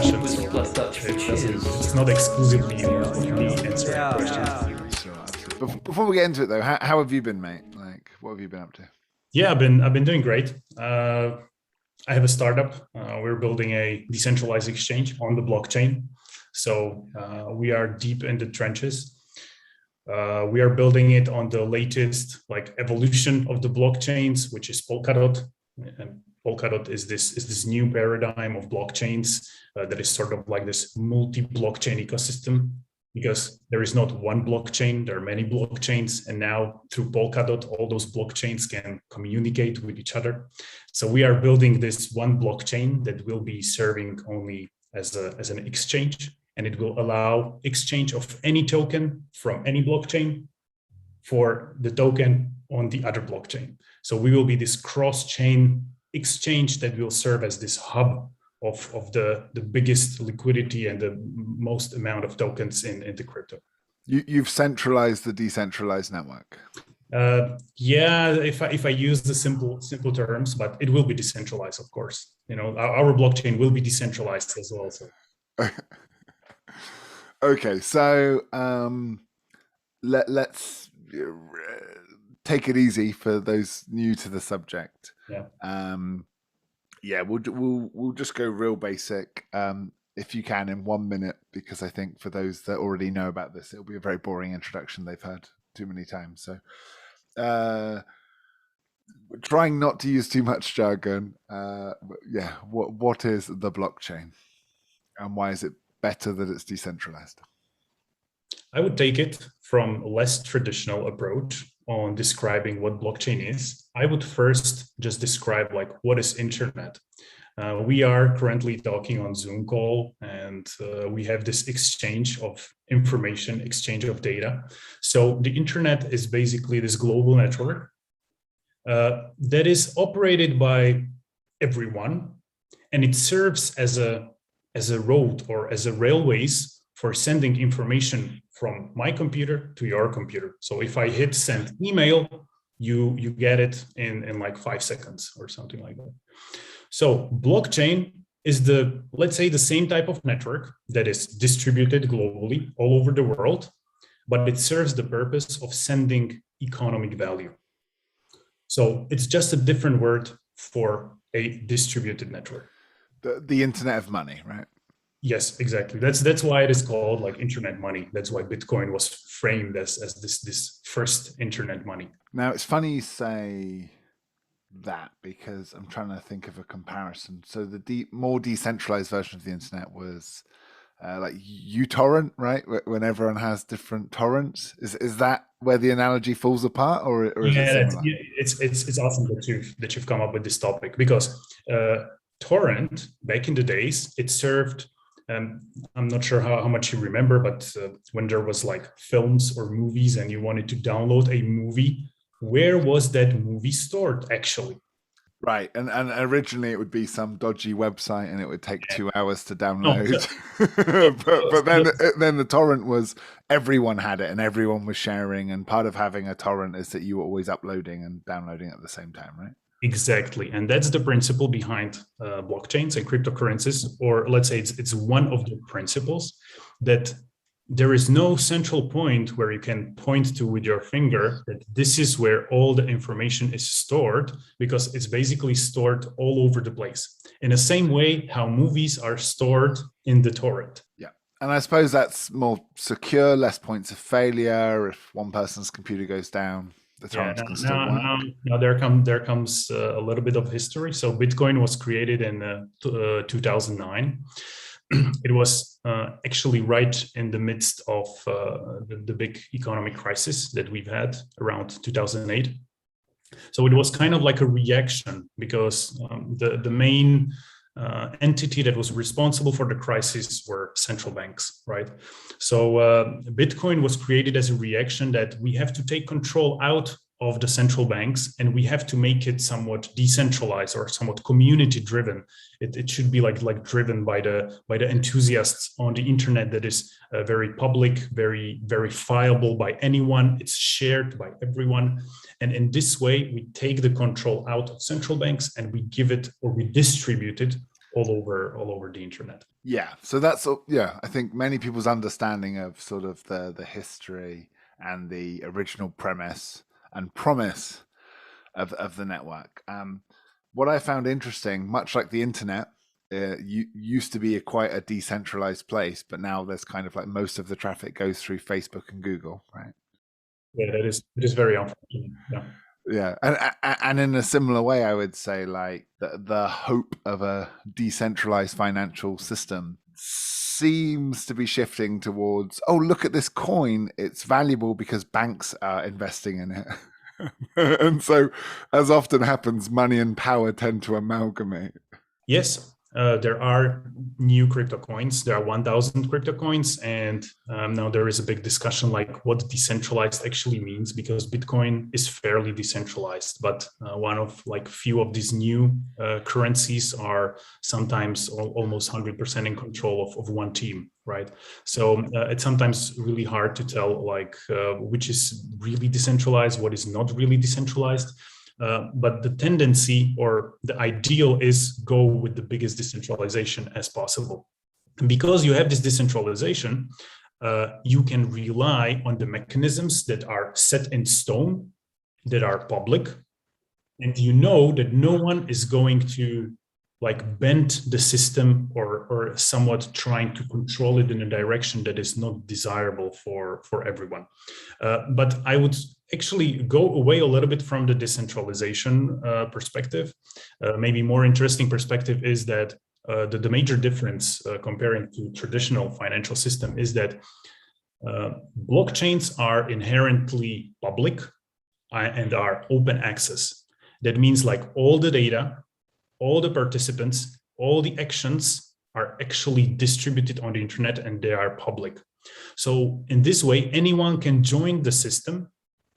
discussion, so it's not exclusively of me answering questions. Sure. Before we get into it, though, how have you been, mate? Like, what have you been up to? Yeah, I've been doing great. I have a startup. We're building a decentralized exchange on the blockchain. So we are deep in the trenches. We are building it on the latest evolution of the blockchains, which is Polkadot. And Polkadot is this new paradigm of blockchains that is sort of like this multi-blockchain ecosystem, because there is not one blockchain, there are many blockchains, and now through Polkadot, all those blockchains can communicate with each other. So we are building this one blockchain that will be serving only as an exchange, and it will allow exchange of any token from any blockchain for the token on the other blockchain. So we will be this cross-chain exchange that will serve as this hub of the biggest liquidity and the most amount of tokens in the crypto. You've centralized the decentralized network. Yeah, if I use the simple terms, but it will be decentralized, of course. You know, our blockchain will be decentralized as well. So. Okay, so let's take it easy for those new to the subject. Yeah. We'll just go real basic, if you can, in 1 minute, because I think for those that already know about this, it'll be a very boring introduction they've heard too many times. So, trying not to use too much jargon. What is the blockchain, and why is it better that it's decentralized? I would take it from a less traditional approach on describing what blockchain is. I would first just describe what is internet. We are currently talking on Zoom call, and we have this exchange of information, exchange of data. So the internet is basically this global network that is operated by everyone, and it serves as a road or as a railways for sending information from my computer to your computer. So if I hit send email, you get it in like 5 seconds or something like that. So blockchain is let's say the same type of network that is distributed globally all over the world, but it serves the purpose of sending economic value. So it's just a different word for a distributed network. The internet of money, right? Yes, exactly. That's why it is called internet money. That's why Bitcoin was framed as this first internet money. Now, it's funny you say that, because I'm trying to think of a comparison. So the more decentralized version of the internet was like uTorrent, right? When everyone has different torrents. Is that where the analogy falls apart, or is it similar? It's awesome that you've come up with this topic, because torrent back in the days, it served. I'm not sure how much you remember, but when there was films or movies and you wanted to download a movie, where was that movie stored actually? Right, and originally it would be some dodgy website, and it would take 2 hours to download. but then the torrent was, everyone had it and everyone was sharing, and part of having a torrent is that you were always uploading and downloading at the same time, right? Exactly, and that's the principle behind blockchains and cryptocurrencies, or let's say it's one of the principles, that there is no central point where you can point to with your finger that this is where all the information is stored, because it's basically stored all over the place. In the same way how movies are stored in the torrent. Yeah. And I suppose that's more secure, less points of failure. If one person's computer goes down, the torrent can still work. Now there comes a little bit of history. So Bitcoin was created in 2009. It was actually right in the midst of the big economic crisis that we've had around 2008. So it was kind of like a reaction, because the main entity that was responsible for the crisis were central banks, right? So Bitcoin was created as a reaction that we have to take control out of the central banks, and we have to make it somewhat decentralized or somewhat community driven. It should be like driven by the enthusiasts on the internet, that is very public, very verifiable by anyone. It's shared by everyone, and in this way we take the control out of central banks and we give it, or we distribute it all over the internet. Yeah, so that's yeah. I think many people's understanding of sort of the history and the original premise and promise of the network. What I found interesting, much like the internet, used to be quite a decentralized place, but now there's kind of like most of the traffic goes through Facebook and Google, right? Yeah, it is very unfortunate. Yeah. Yeah, and in a similar way, I would say like the hope of a decentralized financial system seems to be shifting towards, oh, look at this coin, it's valuable because banks are investing in it. And so, as often happens, money and power tend to amalgamate. Yes, there are new crypto coins. There are 1,000 crypto coins, and now there is a big discussion like what decentralized actually means, because Bitcoin is fairly decentralized, but one of like few of these new currencies are sometimes almost 100% in control of one team, right? So it's sometimes really hard to tell like which is really decentralized, what is not really decentralized. But the tendency or the ideal is go with the biggest decentralization as possible. And because you have this decentralization, you can rely on the mechanisms that are set in stone, that are public, and you know that no one is going to like bend the system or somewhat trying to control it in a direction that is not desirable for everyone. But I would actually go away a little bit from the decentralization perspective. Maybe more interesting perspective is that the major difference comparing to traditional financial system is that blockchains are inherently public and are open access. That means like all the data, all the participants, all the actions are actually distributed on the internet and they are public. So in this way, anyone can join the system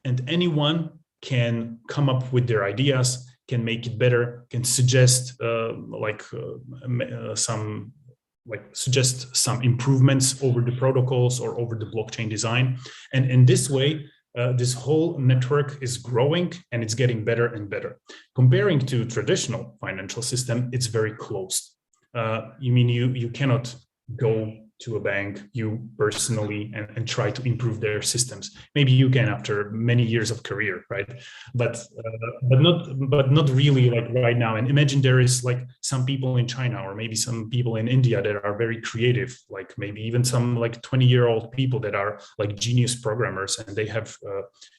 and anyone can come up with their ideas, can make it better, can suggest suggest some improvements over the protocols or over the blockchain design. And in this way, this whole network is growing and it's getting better and better. Comparing to traditional financial system, it's very closed. You mean you cannot go to a bank, you personally, and try to improve their systems. Maybe you can after many years of career, right? But not really like right now. And imagine there is like some people in China or maybe some people in India that are very creative, like maybe even some like 20-year-old people that are like genius programmers and they have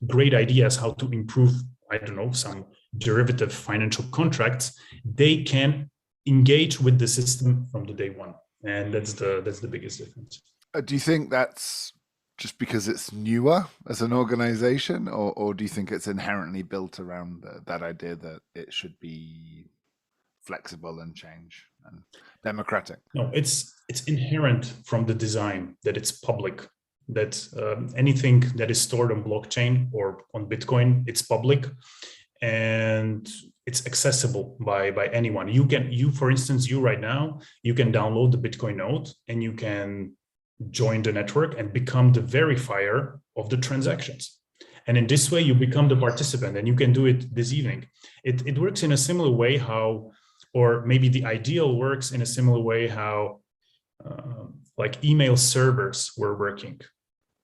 great ideas how to improve, I don't know, some derivative financial contracts. They can engage with the system from the day one. And that's the biggest difference. Do you think that's just because it's newer as an organization, or do you think it's inherently built around that idea that it should be flexible and change and democratic? No, it's inherent from the design that it's public, that anything that is stored on blockchain or on Bitcoin, it's public. And it's accessible by anyone. You for instance, you right now, you can download the Bitcoin node and you can join the network and become the verifier of the transactions. And in this way, you become the participant and you can do it this evening. It works in a similar way how, or maybe the ideal works in a similar way how like email servers were working.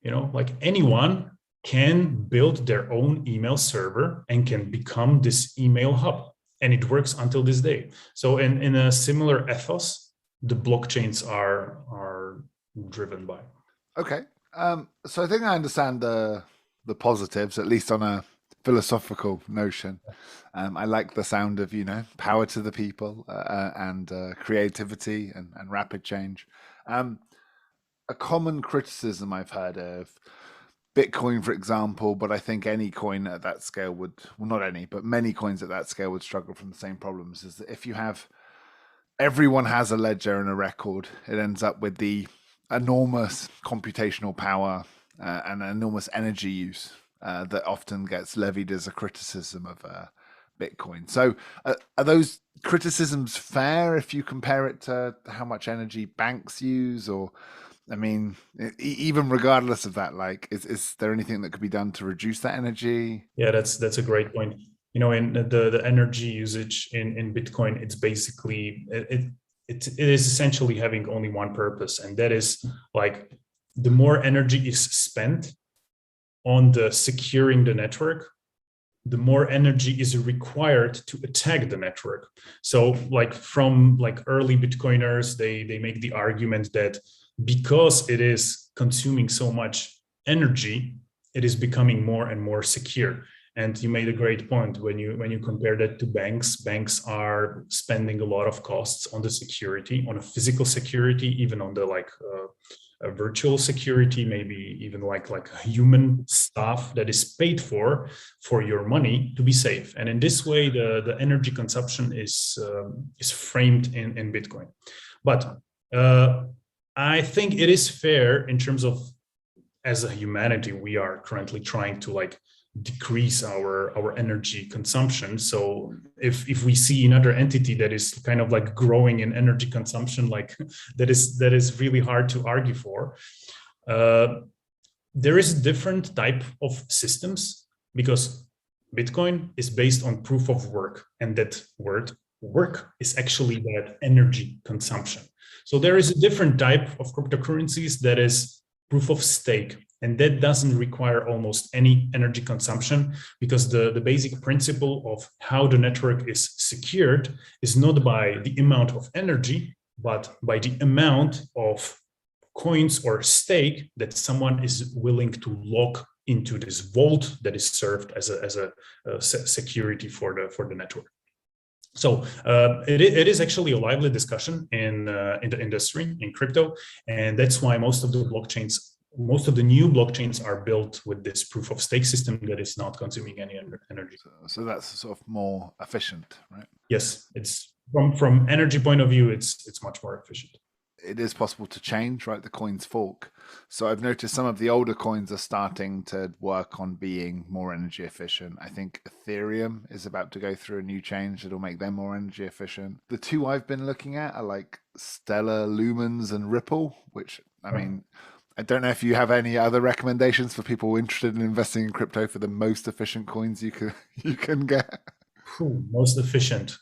You know, like anyone can build their own email server and can become this email hub. And it works until this day. So in a similar ethos, the blockchains are driven by. Okay. So I think I understand the positives, at least on a philosophical notion. I like the sound of, power to the people and creativity and rapid change. A common criticism I've heard of Bitcoin, for example, but I think any coin at that scale would, well, not any, but many coins at that scale would struggle from the same problems, is that if you have, everyone has a ledger and a record, it ends up with the enormous computational power and enormous energy use that often gets levied as a criticism of Bitcoin. So are those criticisms fair if you compare it to how much energy banks use? Or I mean, even regardless of that, like, is there anything that could be done to reduce that energy? Yeah, that's a great point. You know, in the energy usage in Bitcoin, it's basically it is essentially having only one purpose, and that is like the more energy is spent on the securing the network, the more energy is required to attack the network. So like from like early Bitcoiners, they make the argument that because it is consuming so much energy, it is becoming more and more secure. And you made a great point when you compare that to banks. Banks are spending a lot of costs on the security, on a physical security, even on the like a virtual security, maybe even like human stuff that is paid for your money to be safe. And in this way, the energy consumption is framed in Bitcoin. But I think it is fair in terms of, as a humanity, we are currently trying to like decrease our energy consumption. So if we see another entity that is kind of like growing in energy consumption, like that is really hard to argue for. There is a different type of systems because Bitcoin is based on proof of work, and that word work is actually that energy consumption. So there is a different type of cryptocurrencies that is proof of stake, and that doesn't require almost any energy consumption, because the basic principle of how the network is secured is not by the amount of energy, but by the amount of coins or stake that someone is willing to lock into this vault that is served as a security for the network. So it is actually a lively discussion in the industry, in crypto, and that's why most of the new blockchains are built with this proof of stake system that is not consuming any energy. So that's sort of more efficient, right? Yes, it's from energy point of view, it's much more efficient. It is possible to change, right? The coins fork. So I've noticed some of the older coins are starting to work on being more energy efficient. I think Ethereum is about to go through a new change that'll make them more energy efficient. The two I've been looking at are like Stellar Lumens and Ripple, which, I mean, I don't know if you have any other recommendations for people interested in investing in crypto for the most efficient coins you can get. Most efficient.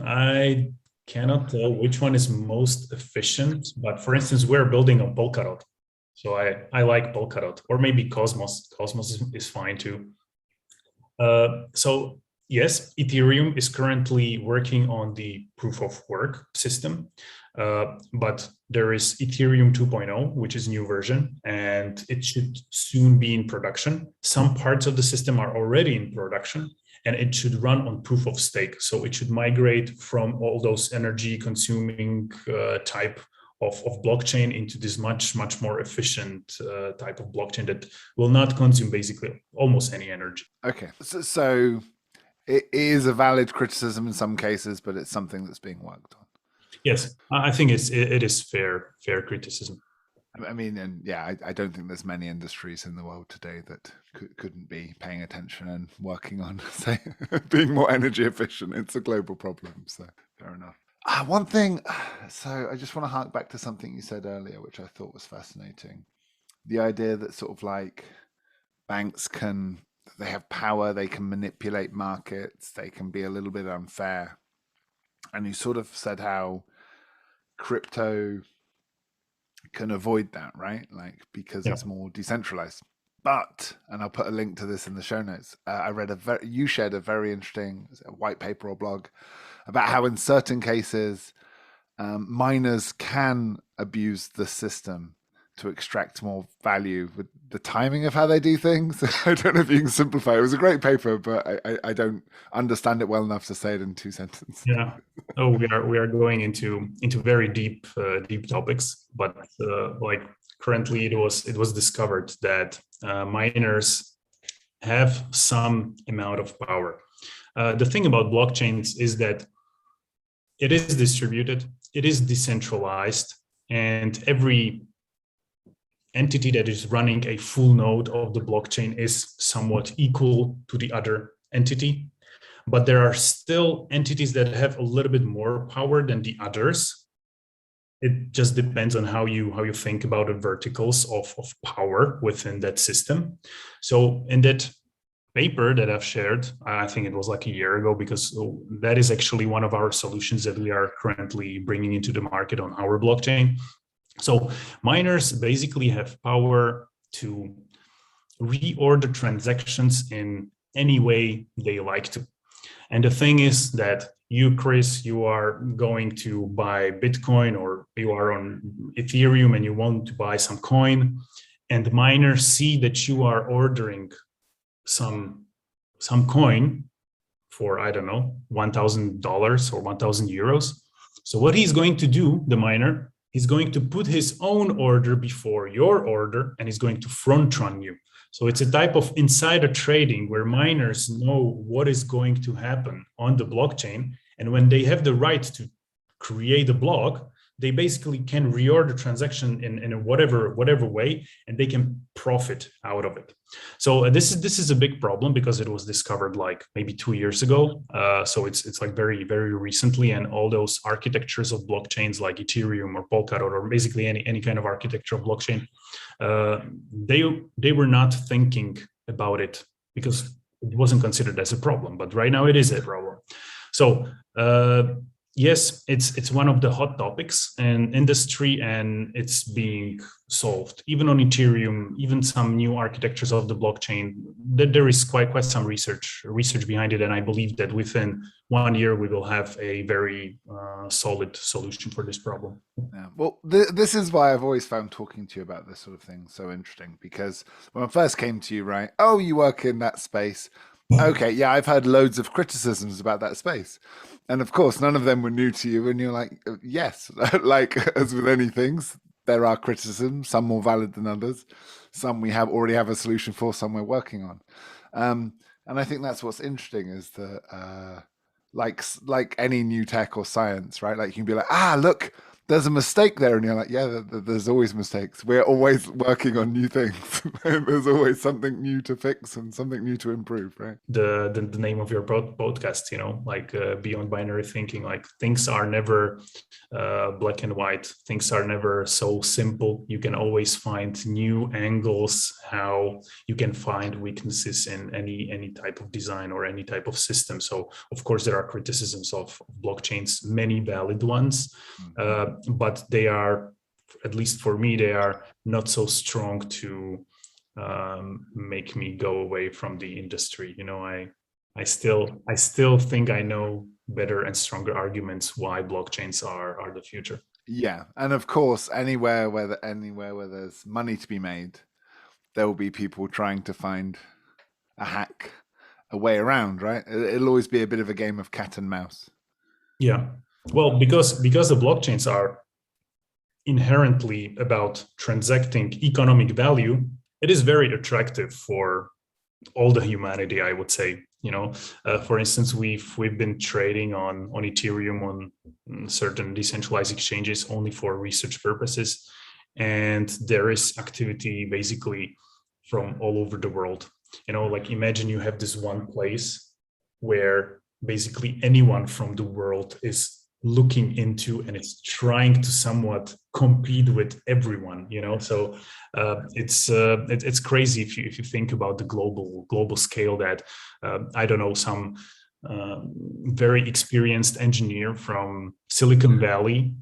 I cannot tell which one is most efficient, but for instance, we're building a Polkadot. So I like Polkadot, or maybe Cosmos. Cosmos is fine too. So yes, Ethereum is currently working on the proof of work system, but there is Ethereum 2.0, which is a new version, and it should soon be in production. Some parts of the system are already in production, and it should run on proof of stake. So it should migrate from all those energy consuming type of blockchain into this much more efficient type of blockchain that will not consume basically almost any energy. Okay, so it is a valid criticism in some cases, but it's something that's being worked on. Yes, I think it is fair criticism. I mean, and yeah, I don't think there's many industries in the world today that couldn't be paying attention and working on, say, being more energy efficient. It's a global problem, so fair enough. One thing, so I just want to hark back to something you said earlier, which I thought was fascinating. The idea that sort of like banks they have power, they can manipulate markets, they can be a little bit unfair. And you sort of said how crypto can avoid that, right? Like, because it's more decentralized. But, and I'll put a link to this in the show notes, I read you shared a very interesting white paper or blog about how in certain cases miners can abuse the system to extract more value with the timing of how they do things. I don't know if you can simplify. It was a great paper, but I don't understand it well enough to say it in 2 sentences. Yeah. Oh, we are going into very deep topics, but like currently it was discovered that miners have some amount of power. The thing about blockchains is that it is distributed, it is decentralized, and every entity that is running a full node of the blockchain is somewhat equal to the other entity. But there are still entities that have a little bit more power than the others. It just depends on how you think about the verticals of power within that system. So in that paper that I've shared, I think it was like a year ago, because that is actually one of our solutions that we are currently bringing into the market on our blockchain. So miners basically have power to reorder transactions in any way they like to. And the thing is that you, Chris, you are going to buy Bitcoin, or you are on Ethereum and you want to buy some coin, and miners see that you are ordering some coin for, I don't know, $1,000 or 1,000 euros. So what he's going to do, the miner, he's going to put his own order before your order, and he's going to front run you. So it's a type of insider trading where miners know what is going to happen on the blockchain. And when they have the right to create a block, they basically can reorder transaction in a whatever way, and they can profit out of it. So this is a big problem, because it was discovered like maybe 2 years ago. So it's like very, very recently, and all those architectures of blockchains like Ethereum or Polkadot, or basically any kind of architecture of blockchain, they were not thinking about it because it wasn't considered as a problem. But right now it is a problem. So yes, it's one of the hot topics in industry, and it's being solved. Even on Ethereum, even some new architectures of the blockchain, there is quite some research behind it, and I believe that within 1 year we will have a very solid solution for this problem. Yeah. Well, this is why I've always found talking to you about this sort of thing so interesting, because when I first came to you, right? Oh, you work in that space. Okay, yeah, I've heard loads of criticisms about that space. And of course, none of them were new to you. And you're like, yes, like as with any things, there are criticisms, some more valid than others. Some we already have a solution for, some we're working on. And I think that's what's interesting, is that like any new tech or science, right? Like you can be like, look, there's a mistake there, and you're like, yeah, there's always mistakes. We're always working on new things. There's always something new to fix and something new to improve, right? The name of your podcast, like beyond binary thinking, like things are never black and white. Things are never so simple. You can always find new angles, how you can find weaknesses in any type of design or any type of system. So of course there are criticisms of blockchains, many valid ones, but they are, at least for me, they are not so strong to make me go away from the industry. I still think I know better and stronger arguments why blockchains are the future. Yeah, and of course, anywhere where there's money to be made, there will be people trying to find a hack, a way around, right? It'll always be a bit of a game of cat and mouse. Yeah, well, because the blockchains are inherently about transacting economic value, it is very attractive for all the humanity, I would say. For instance, we've been trading on Ethereum, on certain decentralized exchanges, only for research purposes, and there is activity basically from all over the world. Like imagine you have this one place where basically anyone from the world is looking into, and it's trying to somewhat compete with everyone. So it's crazy if you think about the global scale, that I don't know, some very experienced engineer from Silicon Valley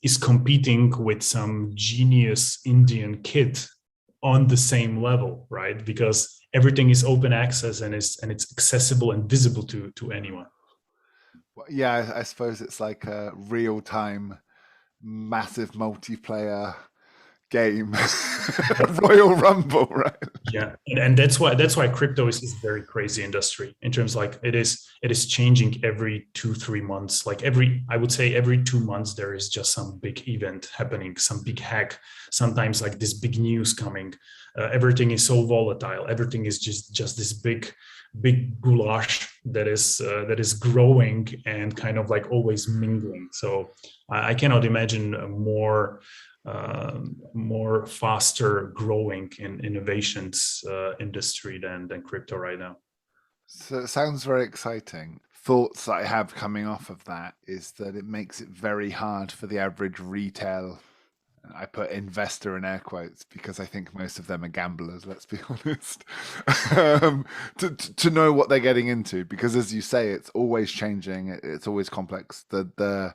is competing with some genius Indian kid on the same level, right? Because everything is open access, and it's accessible and visible to anyone. Yeah, I suppose it's like a real-time, massive multiplayer game, Royal Rumble, right? Yeah, and that's why crypto is very crazy industry, in terms like it is changing every 2-3 months. Like I would say every 2 months there is just some big event happening, some big hack, sometimes like this big news coming. Everything is so volatile. Everything is just this big goulash that is growing and kind of like always mingling. So I cannot imagine a more faster growing in innovations industry than crypto right now. So it sounds very exciting. Thoughts that I have coming off of that is that it makes it very hard for the average retail. I put investor in air quotes because I think most of them are gamblers, let's be honest, to know what they're getting into. Because as you say, it's always changing. It's always complex. The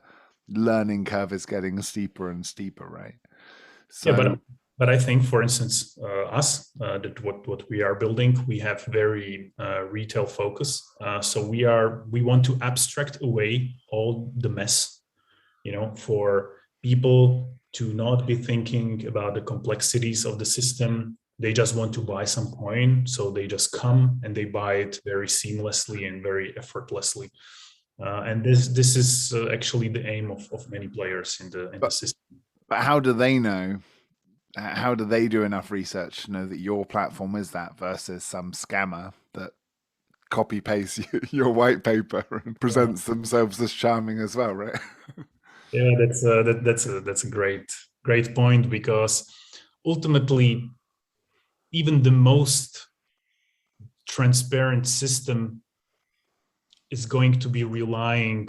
learning curve is getting steeper and steeper, right? Yeah, So but I think, for instance, that what we are building, we have very retail focus. So we want to abstract away all the mess, for people to not be thinking about the complexities of the system. They just want to buy some coin, so they just come and they buy it very seamlessly and very effortlessly. And this is actually the aim of many players in the system. but how do they know? How do they do enough research to know that your platform is that versus some scammer that copy pastes your white paper and presents themselves as charming as well, right? Yeah, that's a great point, because ultimately, even the most transparent system is going to be relying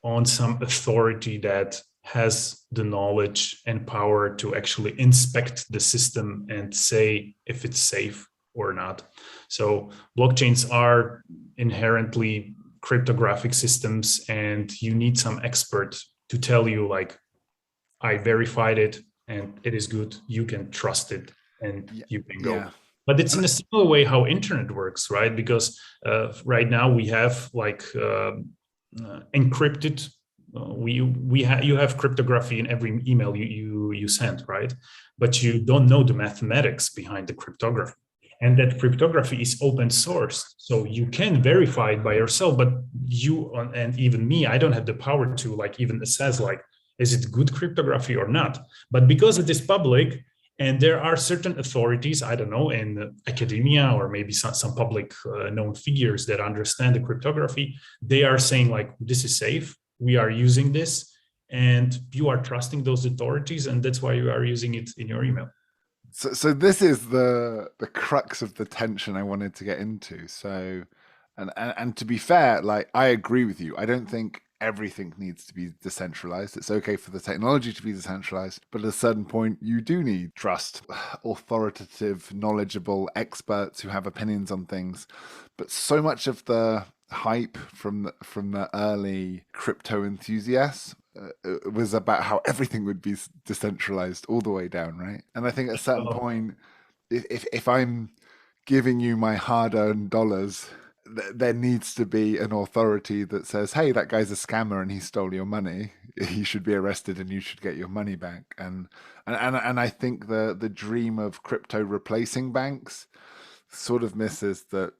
on some authority that has the knowledge and power to actually inspect the system and say if it's safe or not. So blockchains are inherently cryptographic systems, and you need some expert to tell you, like, I verified it and it is good, you can trust it, and you can go. Yeah. But it's in a similar way how internet works, right? Because right now we have like encrypted. You have cryptography in every email you send, right? But you don't know the mathematics behind the cryptography, and that cryptography is open source, so you can verify it by yourself. But you and even me, I don't have the power to like even assess like, is it good cryptography or not? But because it is public, and there are certain authorities, I don't know, in academia or maybe some public known figures that understand the cryptography, they are saying like, this is safe, we are using this, and you are trusting those authorities, and that's why you are using it in your email. So this is the crux of the tension I wanted to get into. So, and to be fair, like I agree with you. I don't think everything needs to be decentralized. It's okay for the technology to be decentralized, but at a certain point, you do need trust, authoritative, knowledgeable experts who have opinions on things. But so much of the hype from the early crypto enthusiasts was about how everything would be decentralized all the way down, right? And I think at a certain point, if I'm giving you my hard-earned dollars, there needs to be an authority that says, hey, that guy's a scammer and he stole your money, he should be arrested and you should get your money back. And I think the dream of crypto replacing banks sort of misses that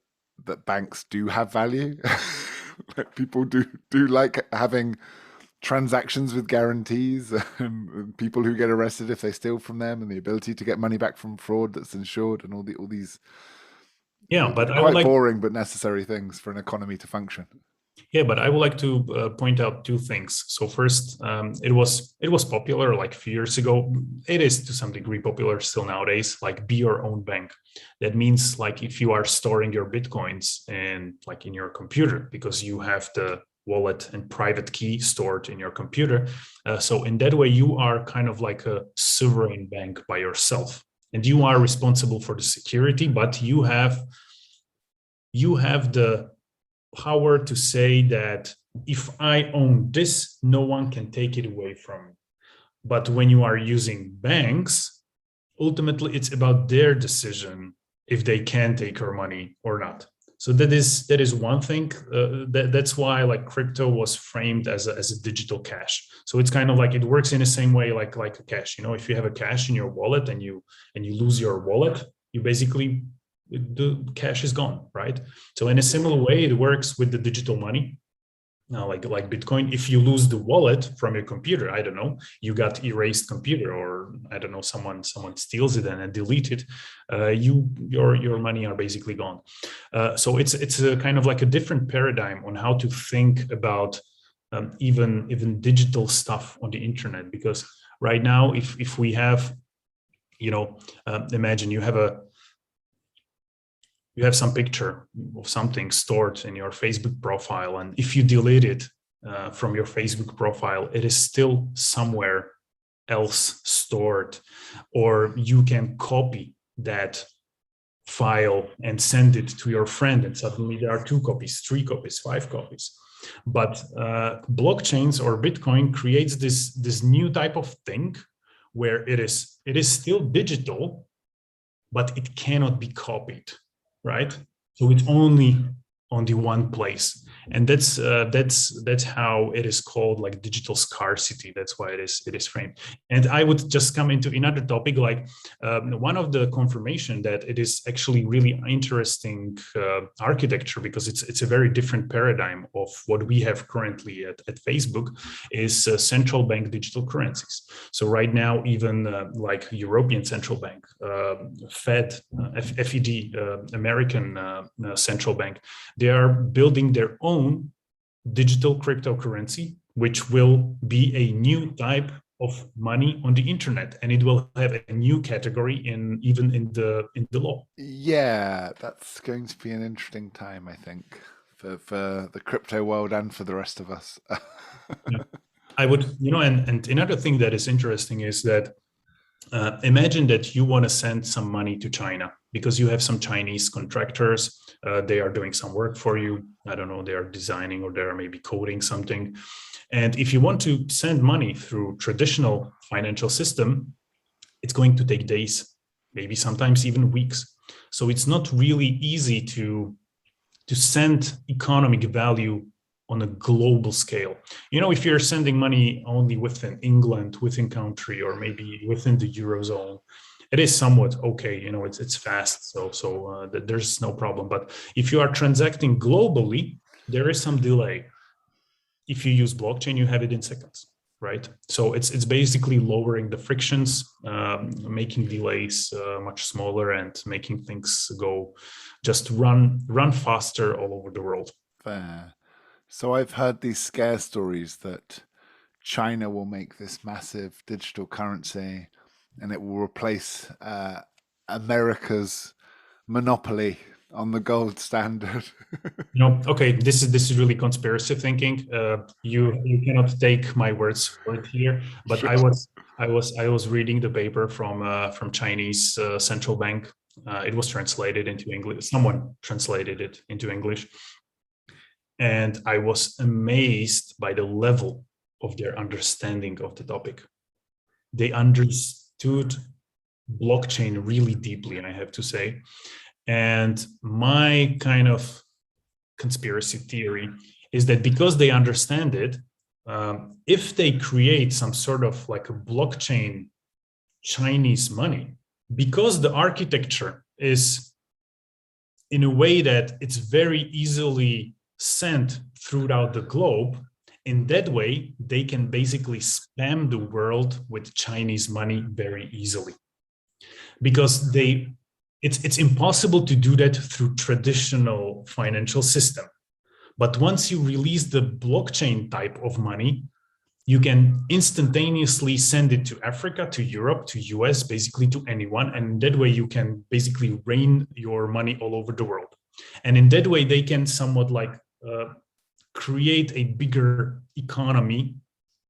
banks do have value. Like people do like having transactions with guarantees, and people who get arrested if they steal from them, and the ability to get money back from fraud that's insured, and all these But quite boring but necessary things for an economy to function. Yeah, but I would like to point out two things. So first, it was popular like a few years ago. It is to some degree popular still nowadays. Like, be your own bank. That means like if you are storing your bitcoins in like in your computer, because you have the wallet and private key stored in your computer. So in that way, you are kind of like a sovereign bank by yourself, and you are responsible for the security. But you have the power to say that if I own this, no one can take it away from me. But when you are using banks, ultimately it's about their decision if they can take your money or not. So that is one thing. That's why like crypto was framed as a digital cash. So it's kind of like it works in the same way like a cash. If you have a cash in your wallet and you lose your wallet, you basically, the cash is gone, right? So in a similar way, it works with the digital money. Now, like Bitcoin, if you lose the wallet from your computer, I don't know, you got erased computer, or I don't know, someone steals it and delete it, your money are basically gone. So it's a kind of like a different paradigm on how to think about even digital stuff on the internet. Because right now, if we have, imagine you have some picture of something stored in your Facebook profile, and if you delete it from your Facebook profile, it is still somewhere else stored, or you can copy that file and send it to your friend, and suddenly there are 2 copies, 3 copies, 5 copies. But blockchains or Bitcoin creates this new type of thing where it is still digital, but it cannot be copied, right? So it's only on the one place, and that's how it is called, like digital scarcity. That's why it is framed. And I would just come into another topic, like one of the confirmation that it is actually really interesting architecture, because it's a very different paradigm of what we have currently at Facebook, is central bank digital currencies. So right now, even like European Central Bank, Fed, FED, American central bank, they are building their own digital cryptocurrency, which will be a new type of money on the internet, and it will have a new category even in the law. Yeah, that's going to be an interesting time, I think, for the crypto world and for the rest of us. Yeah. I would, and another thing that is interesting is that imagine that you want to send some money to China because you have some Chinese contractors. They are doing some work for you. I don't know, they are designing or they are maybe coding something. And if you want to send money through traditional financial system, it's going to take days, maybe sometimes even weeks. So it's not really easy to send economic value on a global scale. If you're sending money only within England, within country, or maybe within the Eurozone, it is somewhat okay. It's fast, so there's no problem. But if you are transacting globally, there is some delay. If you use blockchain, you have it in seconds, right? So it's basically lowering the frictions, making delays much smaller, and making things go just run faster all over the world. Fair. So I've heard these scare stories that China will make this massive digital currency and it will replace America's monopoly on the gold standard. Okay, this is really conspiracy thinking. You cannot take my words for it here, but Sure. I was reading the paper from Chinese central bank. It was translated into English. Someone translated it into English, and I was amazed by the level of their understanding of the topic. They understood blockchain really deeply, and I have to say. And my kind of conspiracy theory is that because they understand it, if they create some sort of like a blockchain Chinese money, because the architecture is in a way that it's very easily sent throughout the globe, in that way, they can basically spam the world with Chinese money very easily. Because it's impossible to do that through traditional financial system. But once you release the blockchain type of money, you can instantaneously send it to Africa, to Europe, to US, basically to anyone. And that way you can basically rain your money all over the world. And in that way, they can somewhat like create a bigger economy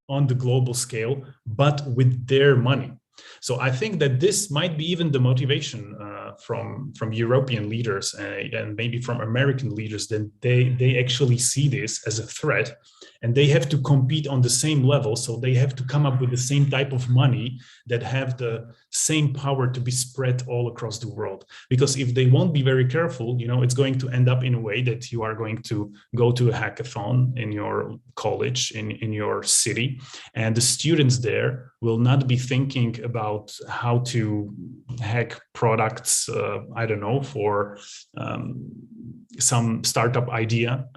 on the global scale, but with their money. So I think that this might be even the motivation from European leaders and maybe from American leaders, that they actually see this as a threat, and they have to compete on the same level. So they have to come up with the same type of money that have the same power to be spread all across the world. Because if they won't be very careful, it's going to end up in a way that you are going to go to a hackathon in your college, in your city, and the students there will not be thinking about how to hack products, I don't know, for some startup idea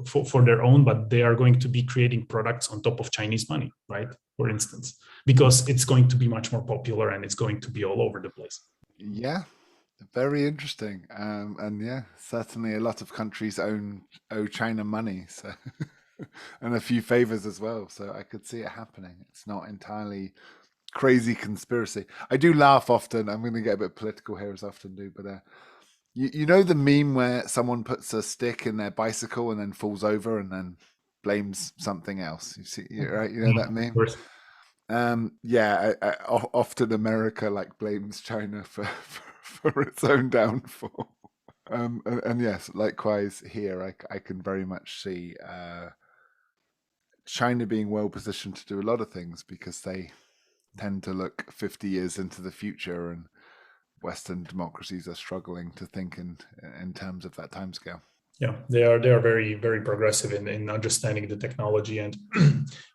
for their own, but they are going to be creating products on top of Chinese money, right? For instance, because it's going to be much more popular and it's going to be all over the place. Yeah, very interesting. And yeah, certainly a lot of countries owe China money, so and a few favors as well. So I could see it happening. It's not entirely crazy conspiracy. I do laugh often. I'm going to get a bit political here, as I often do, but you know the meme where someone puts a stick in their bicycle and then falls over and then blames something else. You see, right? You know that Of meme. course. Yeah, often America like blames China for its own downfall. And yes, likewise here, I can very much see China being well positioned to do a lot of things because they tend to look 50 years into the future, and Western democracies are struggling to think in terms of that timescale. Yeah, they are very progressive in understanding the technology, and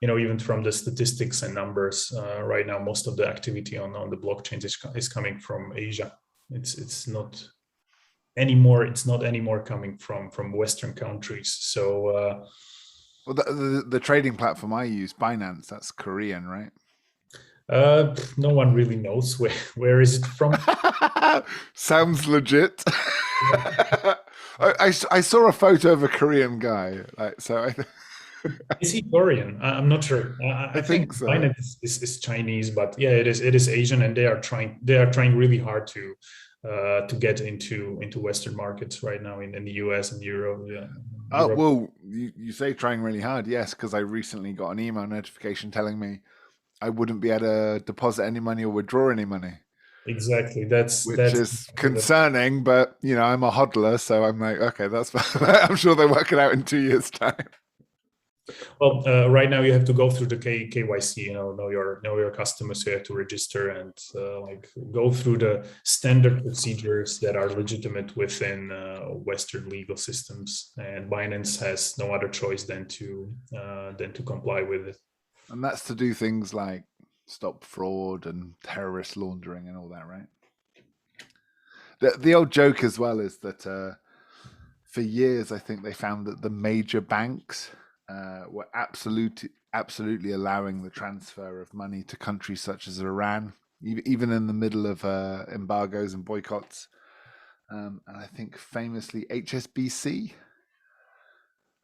even from the statistics and numbers, right now most of the activity on the blockchain is coming from Asia. It's not anymore, coming from Western countries. So Well, the trading platform I use, Binance, that's Korean, right? no one really knows where is it from. Sounds legit. I saw a photo of a Korean guy, like so. Is he Korean? I'm not sure. I I think think so. Binance is Chinese, but yeah, it is Asian, and they are trying really hard to get into Western markets right now in the US and Europe. Yeah, Oh Europe. well, you say trying really hard, yes, because I recently got an email notification telling me I wouldn't be able to deposit any money or withdraw any money, Exactly. That's which that's is concerning. But I'm a hodler, so I'm like, okay, that's. I'm sure they work it out in 2 years' time. well. Right now, you have to go through the KYC. Know your customers. You have to register and like go through the standard procedures that are legitimate within Western legal systems. And Binance has no other choice than to comply with it. And that's to do things like stop fraud and terrorist laundering and all that, right? The old joke as well is that for years, I think they found that the major banks were absolutely allowing the transfer of money to countries such as Iran, even in the middle of embargoes and boycotts. And I think famously HSBC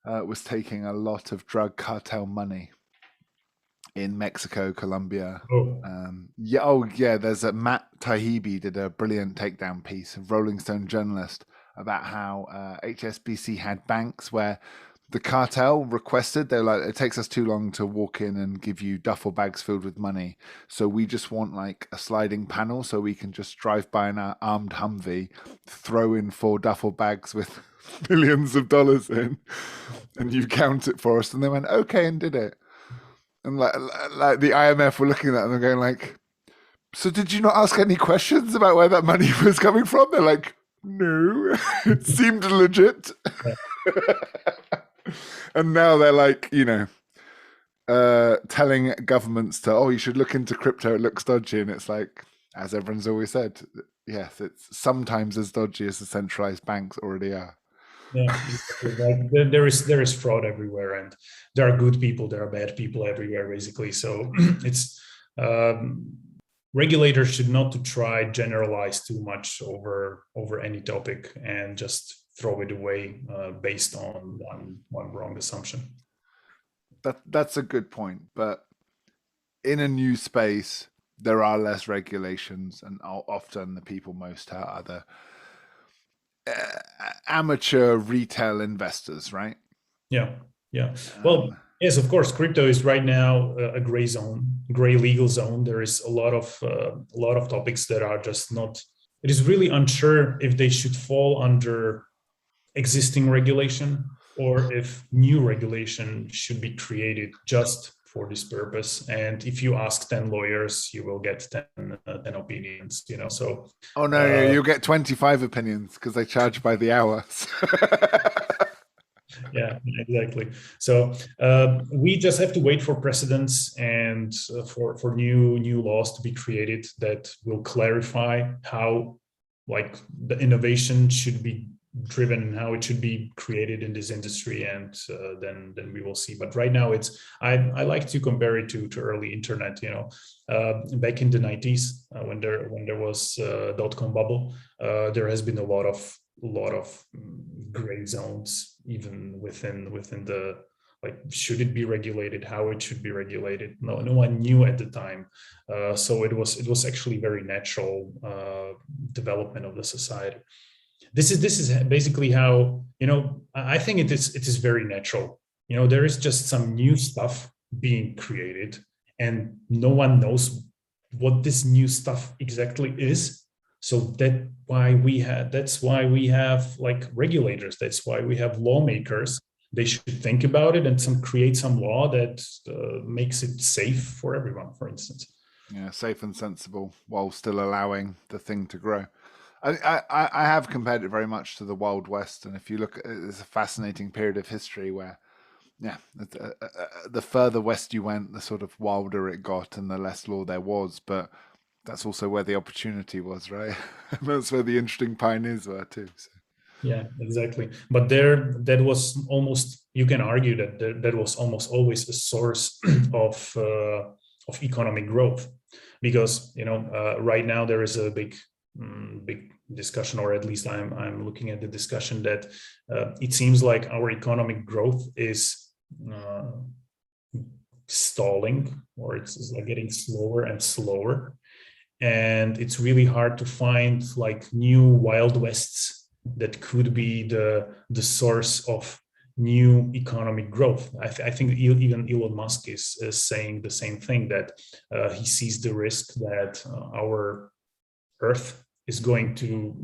was taking a lot of drug cartel money in Mexico, Colombia. Oh, Yeah, oh yeah. There's a Matt Taibbi did a brilliant takedown piece of Rolling Stone journalist about how HSBC had banks where the cartel requested, they're like, it takes us too long to walk in and give you duffel bags filled with money, so we just want like a sliding panel so we can just drive by an armed Humvee, throw in 4 duffel bags with millions of dollars in, and you count it for us. And they went okay and did it. And like the IMF were looking at that and they're going like, so did you not ask any questions about where that money was coming from? They're like, no, it seemed legit. yeah. And now they're like, telling governments to, oh, you should look into crypto, it looks dodgy. And it's like, as everyone's always said, yes, it's sometimes as dodgy as the centralized banks already are. Yeah, exactly. Like there is fraud everywhere, and there are good people, there are bad people everywhere, basically. So it's um, regulators should not to try generalize too much over any topic and just throw it away based on one wrong assumption. That's a good point. But in a new space, there are less regulations, and often the people most hurt are the amateur retail investors, right? Yeah, yeah. Well, Um, yes, of course, crypto is right now a gray zone, gray legal zone. There is a lot of topics that are just not. It is really unsure if they should fall under existing regulation or if new regulation should be created just for this purpose. And if you ask 10 lawyers, you will get 10 opinions. So oh no, uh, you'll get 25 opinions because they charge by the hour. yeah, exactly. So we just have to wait for precedents and for new laws to be created that will clarify how like the innovation should be driven and how it should be created in this industry, and then we will see. But right now I like to compare it to early internet. Back in the 90s when there was dot-com bubble, there has been a lot of gray zones even within the, like, should it be regulated, how it should be regulated. No one knew at the time. So it was actually very natural development of the society. This is basically how, I think it is very natural. There is just some new stuff being created, and no one knows what this new stuff exactly is. So that's why we have like regulators. That's why we have lawmakers. They should think about it and create some law that makes it safe for everyone, for instance. Yeah, safe and sensible while still allowing the thing to grow. I have compared it very much to the Wild West, and if you look, it's a fascinating period of history where, yeah, the further west you went, the sort of wilder it got, and the less law there was. But that's also where the opportunity was, right? And that's where the interesting pioneers were too. So. Yeah, exactly. But that was almost, you can argue that that was almost always a source of economic growth, because right now there is a big discussion, or at least I'm looking at the discussion that it seems like our economic growth is stalling, or it's like getting slower and slower, and it's really hard to find like new Wild Wests that could be the source of new economic growth. I think even Elon Musk is saying the same thing, that he sees the risk that our Earth is going to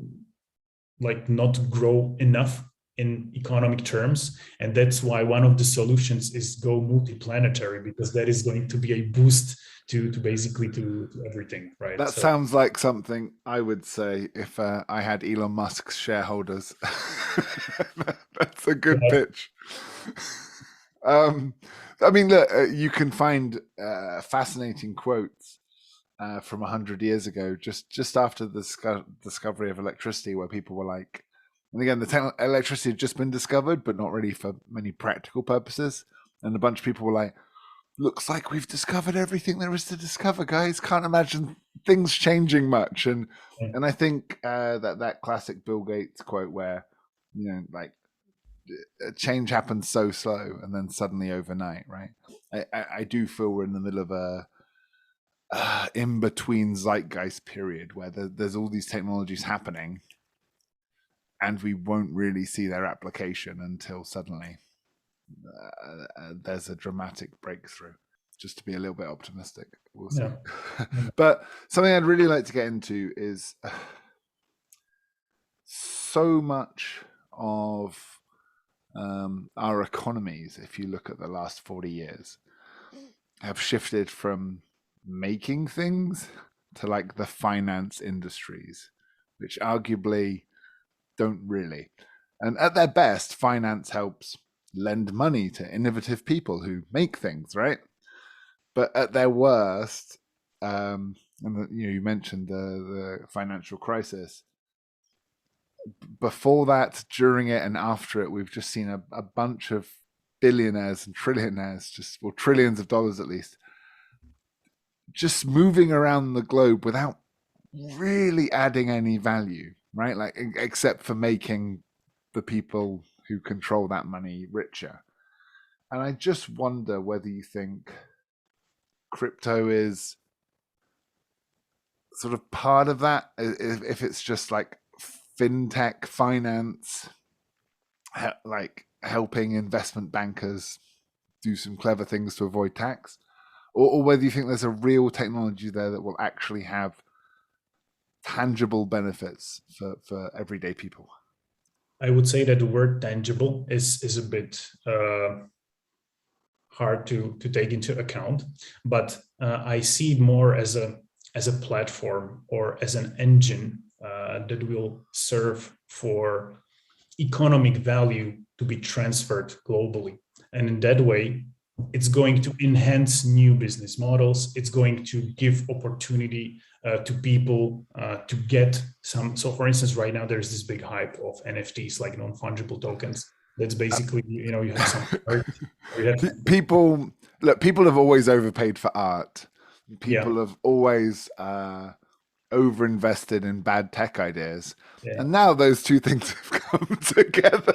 like not grow enough in economic terms, and that's why one of the solutions is go multiplanetary, because that is going to be a boost to basically to everything, right? That So sounds like something I would say if I had Elon Musk's shareholders. That's a good yeah, pitch. um, I mean, look, you can find fascinating quotes from 100 years ago, just after the discovery of electricity, where people were like, and again, electricity had just been discovered, but not really for many practical purposes. And a bunch of people were like, looks like we've discovered everything there is to discover, guys. Can't imagine things changing much. And I think that classic Bill Gates quote where, like, change happens so slow and then suddenly overnight, right? I do feel we're in the middle of a in between zeitgeist period where there's all these technologies happening, and we won't really see their application until suddenly there's a dramatic breakthrough. Just to be a little bit optimistic, we'll see. yeah. But something I'd really like to get into is so much of our economies, if you look at the last 40 years, have shifted from making things to like the finance industries, which arguably don't really. And at their best, finance helps lend money to innovative people who make things, right? But at their worst, and you mentioned the financial crisis. Before that, during it, and after it, we've just seen a bunch of billionaires and trillionaires, well, trillions of dollars at least, just moving around the globe without really adding any value, right? Like, except for making the people who control that money richer. And I just wonder whether you think crypto is sort of part of that, if it's just like fintech finance, like helping investment bankers do some clever things to avoid tax, or whether you think there's a real technology there that will actually have tangible benefits for everyday people. I would say that the word tangible is a bit hard to take into account, but I see it more as a platform or as an engine that will serve for economic value to be transferred globally. And in that way, it's going to enhance new business models. It's going to give opportunity to people to get some. So, for instance, right now there's this big hype of NFTs, like non-fungible tokens. That's basically, you have some art, or you have some, People look. People have always overpaid for art. yeah, People have always overinvested in bad tech ideas, yeah. and now those two things have come together.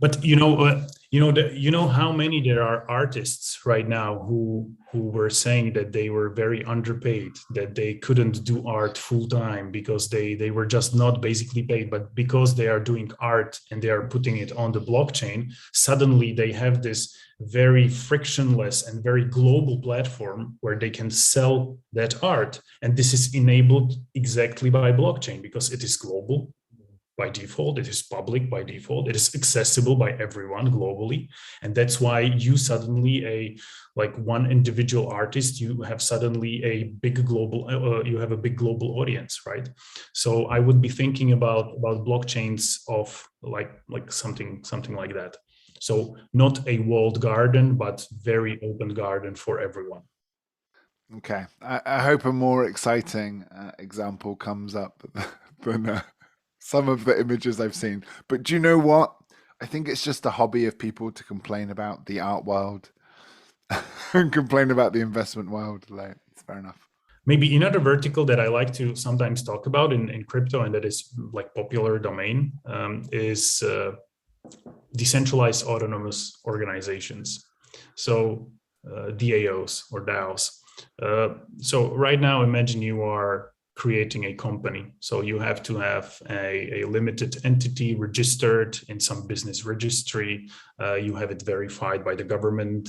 But you know how many there are artists right now who were saying that they were very underpaid, that they couldn't do art full time because they were just not basically paid, but because they are doing art and they are putting it on the blockchain, suddenly they have this very frictionless and very global platform where they can sell that art, and this is enabled exactly by blockchain because it is global by default, it is public by default, it is accessible by everyone globally, and that's why you suddenly a like one individual artist, you have suddenly a big global you have a big global audience, right? So I would be thinking about blockchains of something like that. So not a walled garden, but very open garden for everyone. Okay, I hope a more exciting example comes up than some of the images I've seen. But do you know what? I think it's just a hobby of people to complain about the art world and complain about the investment world. Like, it's fair enough. Maybe another vertical that I like to sometimes talk about in crypto, and that is like popular domain, is decentralized autonomous organizations. So DAOs or DAOs. So right now, imagine you are creating a company. So you have to have a limited entity registered in some business registry. You have it verified by the government.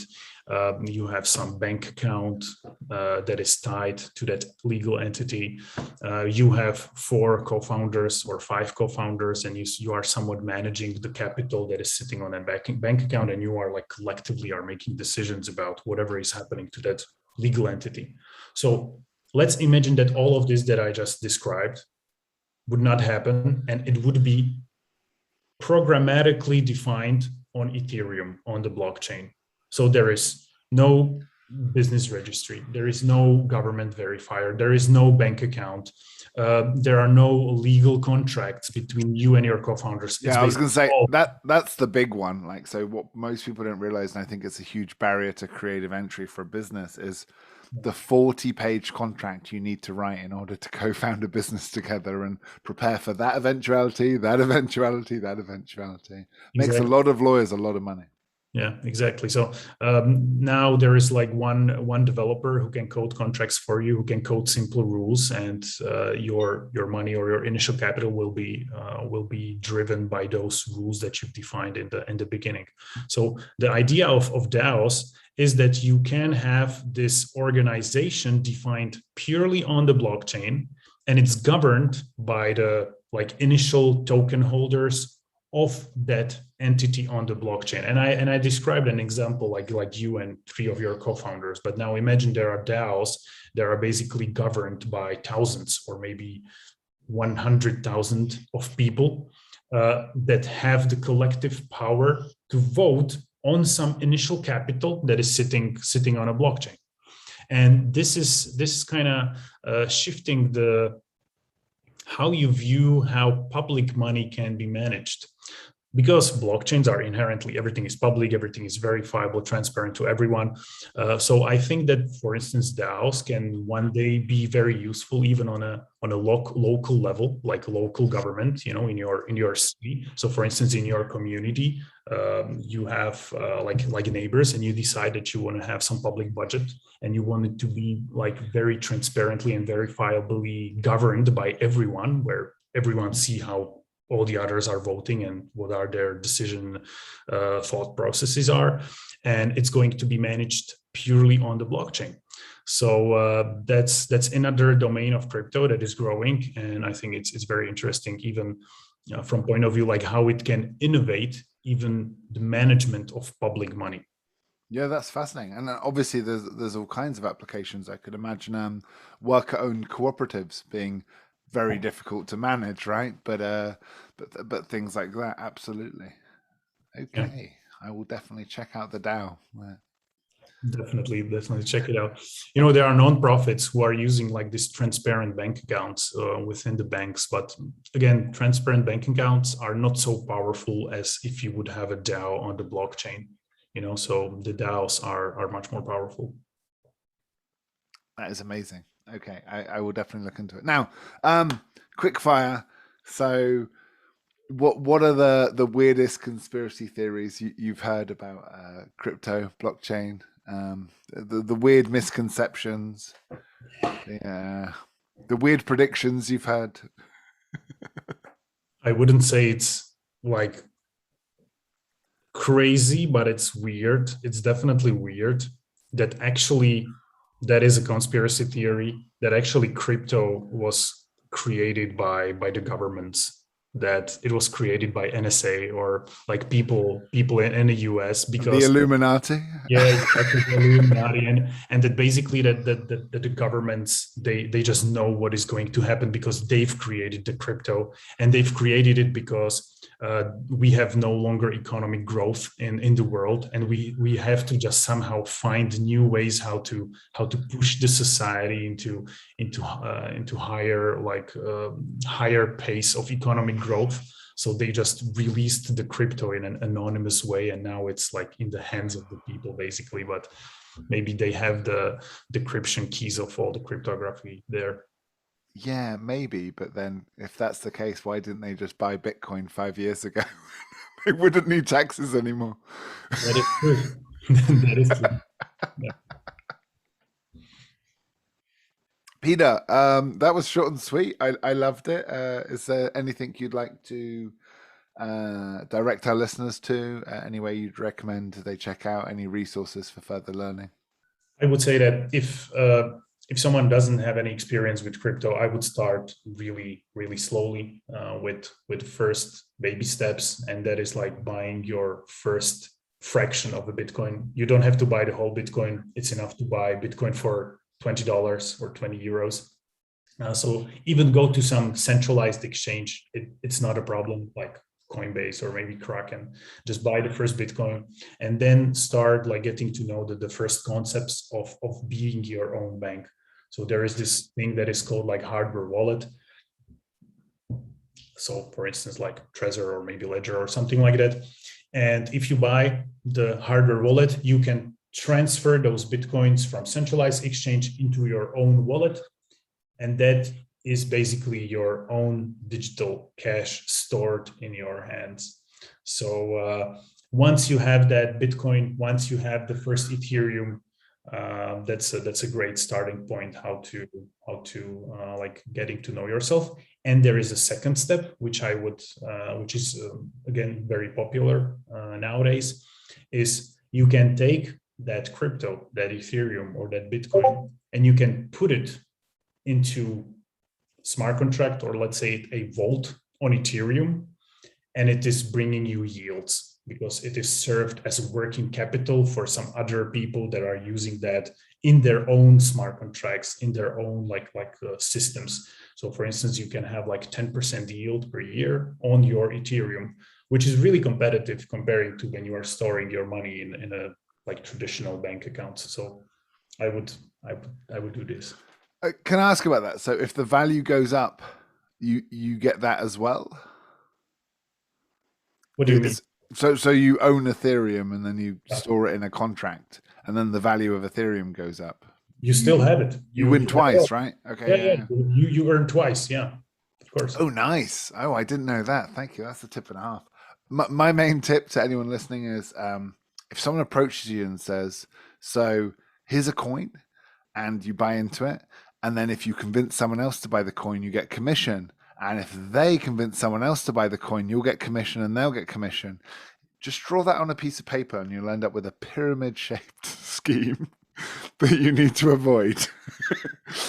You have some bank account that is tied to that legal entity. You have four co-founders or five co-founders, and you are somewhat managing the capital that is sitting on a bank account, and you are like collectively are making decisions about whatever is happening to that legal entity. So let's imagine that all of this that I just described would not happen, and it would be programmatically defined on Ethereum on the blockchain. So there is no business registry, there is no government verifier, there is no bank account, there are no legal contracts between you and your co-founders. It's Yeah, I was basically going to say all that's the big one. Like, so what most people don't realize, and I think it's a huge barrier to creative entry for a business, is the 40-page contract you need to write in order to co-found a business together and prepare for that eventuality, that eventuality, that eventuality. Makes a exactly. lot of lawyers a lot of money. Yeah, exactly. So now there is like one developer who can code contracts for you, who can code simple rules, and your money or your initial capital will be driven by those rules that you've defined in the beginning. So the idea of DAOs is that you can have this organization defined purely on the blockchain, and it's governed by the like initial token holders of that entity on the blockchain. And I described an example like you and three of your co-founders, but now imagine there are DAOs that are basically governed by thousands or maybe 100,000 of people that have the collective power to vote on some initial capital that is sitting on a blockchain. And this is kind of shifting the how you view how public money can be managed, because blockchains are inherently, everything is public, everything is verifiable, transparent to everyone. So I think that, for instance, DAOs can one day be very useful even on a local level, like local government, in your city. So for instance, in your community, you have like neighbors, and you decide that you want to have some public budget, and you want it to be like very transparently and verifiably governed by everyone, where everyone see how all the others are voting and what are their decision thought processes are, and it's going to be managed purely on the blockchain. So that's another domain of crypto that is growing, and I think it's very interesting, even from point of view like how it can innovate even the management of public money. Yeah, that's fascinating. And obviously, there's all kinds of applications. I could imagine worker-owned cooperatives being very difficult to manage, right? But things like that, absolutely. Yeah. Okay, I will definitely check out the DAO. Definitely check it out. There are nonprofits who are using like these transparent bank accounts within the banks, but again, transparent bank accounts are not so powerful as if you would have a DAO on the blockchain. So the DAOs are much more powerful. That is amazing. Okay, I will definitely look into it. Now, quick fire. So what are the weirdest conspiracy theories you've heard about crypto, blockchain? The weird misconceptions, the weird predictions you've had. I wouldn't say it's like crazy, but it's weird. It's definitely weird that actually that is a conspiracy theory that actually crypto was created by the governments, that it was created by NSA or like people in the US, The because Illuminati. yeah, exactly, the Illuminati, and that basically that the governments, they just know what is going to happen because they've created the crypto, and they've created it because we have no longer economic growth in the world, and we have to just somehow find new ways how to push the society into higher higher pace of economic growth. So they just released the crypto in an anonymous way, and now it's like in the hands of the people basically. But maybe they have the decryption keys of all the cryptography there. Yeah, maybe. But then, if that's the case, why didn't they just buy Bitcoin 5 years ago? They wouldn't need taxes anymore. That is true. That is true. Yeah. Peter, that was short and sweet. I loved it. Is there anything you'd like to direct our listeners to? Any way you'd recommend they check out any resources for further learning? I would say that if someone doesn't have any experience with crypto, I would start really slowly with first baby steps, and that is like buying your first fraction of a Bitcoin. You don't have to buy the whole Bitcoin. It's enough to buy Bitcoin for $20 or 20 euros. So even go to some centralized exchange. It's not a problem, like Coinbase or maybe Kraken. Just buy the first Bitcoin and then start like getting to know the first concepts of being your own bank. So there is this thing that is called like hardware wallet. So for instance, like Trezor or maybe Ledger or something like that. And if you buy the hardware wallet, you can transfer those Bitcoins from centralized exchange into your own wallet. And that is basically your own digital cash stored in your hands. So once you have that Bitcoin, once you have the first Ethereum, that's a great starting point how to like getting to know yourself. And there is a second step which which is again very popular nowadays, is you can take that crypto, that Ethereum or that Bitcoin, and you can put it into smart contract, or let's say a vault on Ethereum, and it is bringing you yields because it is served as a working capital for some other people that are using that in their own smart contracts, in their own systems. So for instance, you can have like 10% yield per year on your Ethereum, which is really competitive comparing to when you are storing your money in a like traditional bank accounts. So I would do this. Can I ask about that? So if the value goes up, you get that as well? What do you mean? So you own Ethereum and then you Yeah. store it in a contract, and then the value of Ethereum goes up. You still have it. You win You twice, right? Okay, yeah. yeah. You earn twice. Yeah, of course. Oh, nice. Oh, I didn't know that. Thank you. That's a tip and a half. My main tip to anyone listening is if someone approaches you and says, so here's a coin, and you buy into it, and then if you convince someone else to buy the coin, you get commission. And if they convince someone else to buy the coin, you'll get commission and they'll get commission. Just draw that on a piece of paper and you'll end up with a pyramid shaped scheme that you need to avoid.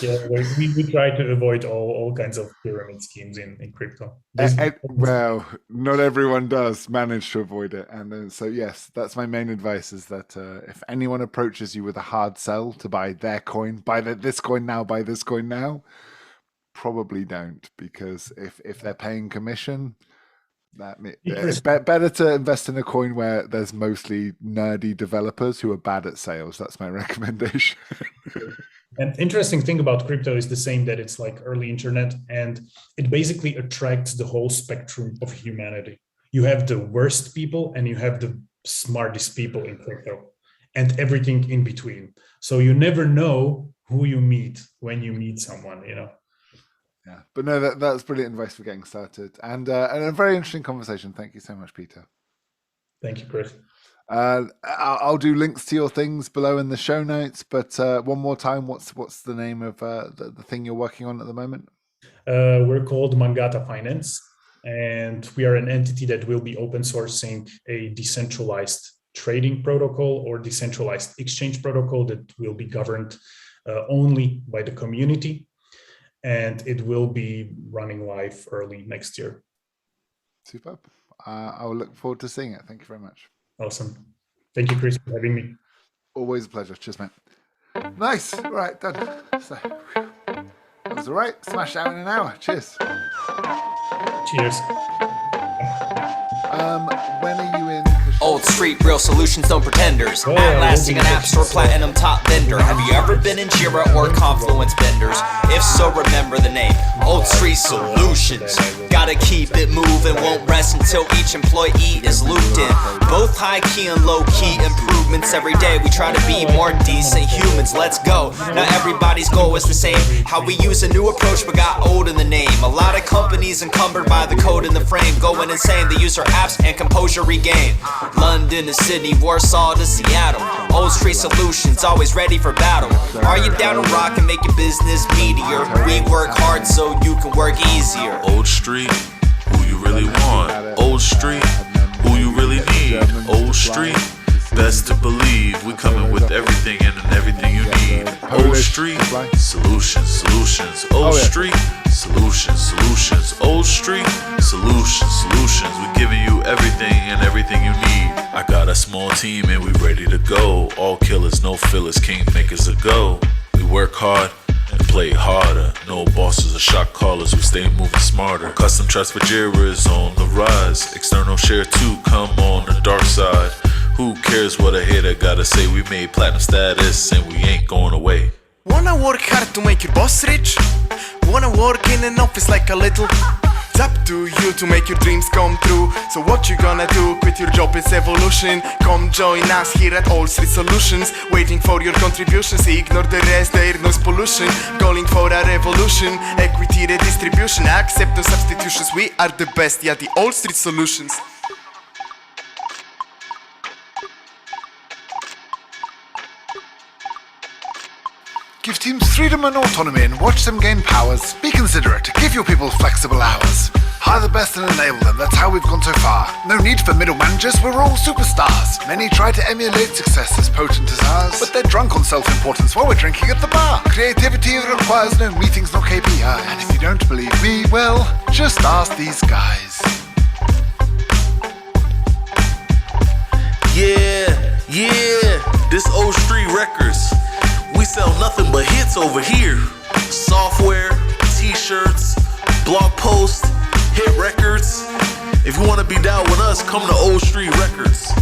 Yeah, we try to avoid all kinds of pyramid schemes in crypto. Well, not everyone does manage to avoid it. And so, yes, that's my main advice is that if anyone approaches you with a hard sell to buy their coin, this coin now, buy this coin now, probably don't, because if they're paying commission, better to invest in a coin where there's mostly nerdy developers who are bad at sales. That's my recommendation. And interesting thing about crypto is the same, that it's like early internet, and it basically attracts the whole spectrum of humanity. You have the worst people and you have the smartest people in crypto, and everything in between. So you never know who you meet when you meet someone, you know. Yeah, but no, that's brilliant advice for getting started, and a very interesting conversation. Thank you so much, Peter. Thank you, Chris. I'll do links to your things below in the show notes. But one more time, what's the name of the thing you're working on at the moment? We're called Mangata Finance, and we are an entity that will be open sourcing a decentralized trading protocol or decentralized exchange protocol that will be governed only by the community. And it will be running live early next year. Superb. I will look forward to seeing it. Thank you very much. Awesome. Thank you, Chris, for having me. Always a pleasure. Cheers, mate. Nice. All right, done. So, that was all right. Smashed out in an hour. Cheers. Cheers. When are you in? Old Street, real solutions, no pretenders. Atlasting an app store, platinum top vendor. Have you ever been in Jira or Confluence vendors? If so, remember the name, Old Street Solutions. Gotta keep it moving, won't rest until each employee is looped in. Both high key and low key improvements every day. We try to be more decent humans, let's go. Now everybody's goal is the same. How we use a new approach but got old in the name. A lot of companies encumbered by the code in the frame, going insane. They use our apps and composure regain. London to Sydney, Warsaw to Seattle. Old Street Solutions, always ready for battle. Are you down to rock and make your business meteor? We work hard so you can work easier. Old Street, who you really want? Old Street, who you really need? Old Street, best to believe we coming with everything and everything you need. Old Street, solutions, solutions. Old Street, solutions, solutions. Old Street, solutions, solutions. We giving you everything and everything you need. I got a small team and we ready to go. All killers, no fillers, kingmakers a go. We work hard and play harder. No bosses or shot callers, we stay moving smarter. Custom trust for Jira is on the rise. External share too, come on the dark side. Who cares what a hater gotta say? We made platinum status and we ain't going away. Wanna work hard to make your boss rich? Wanna work in an office like a little? It's up to you to make your dreams come true. So what you gonna do? Quit your job is evolution. Come join us here at Old Street Solutions. Waiting for your contributions, ignore the rest, there is pollution. Calling for a revolution, equity redistribution. Accept no substitutions, we are the best, yeah, the Old Street Solutions. Give teams freedom and autonomy and watch them gain powers. Be considerate, give your people flexible hours. Hire the best and enable them, that's how we've gone so far. No need for middle managers, we're all superstars. Many try to emulate success as potent as ours, but they're drunk on self-importance while we're drinking at the bar. Creativity requires no meetings, no KPIs. And if you don't believe me, well, just ask these guys. Yeah, this Old Street Records. We sell nothing but hits over here. Software, t-shirts, blog posts, hit records. If you want to be down with us, come to Old Street Records.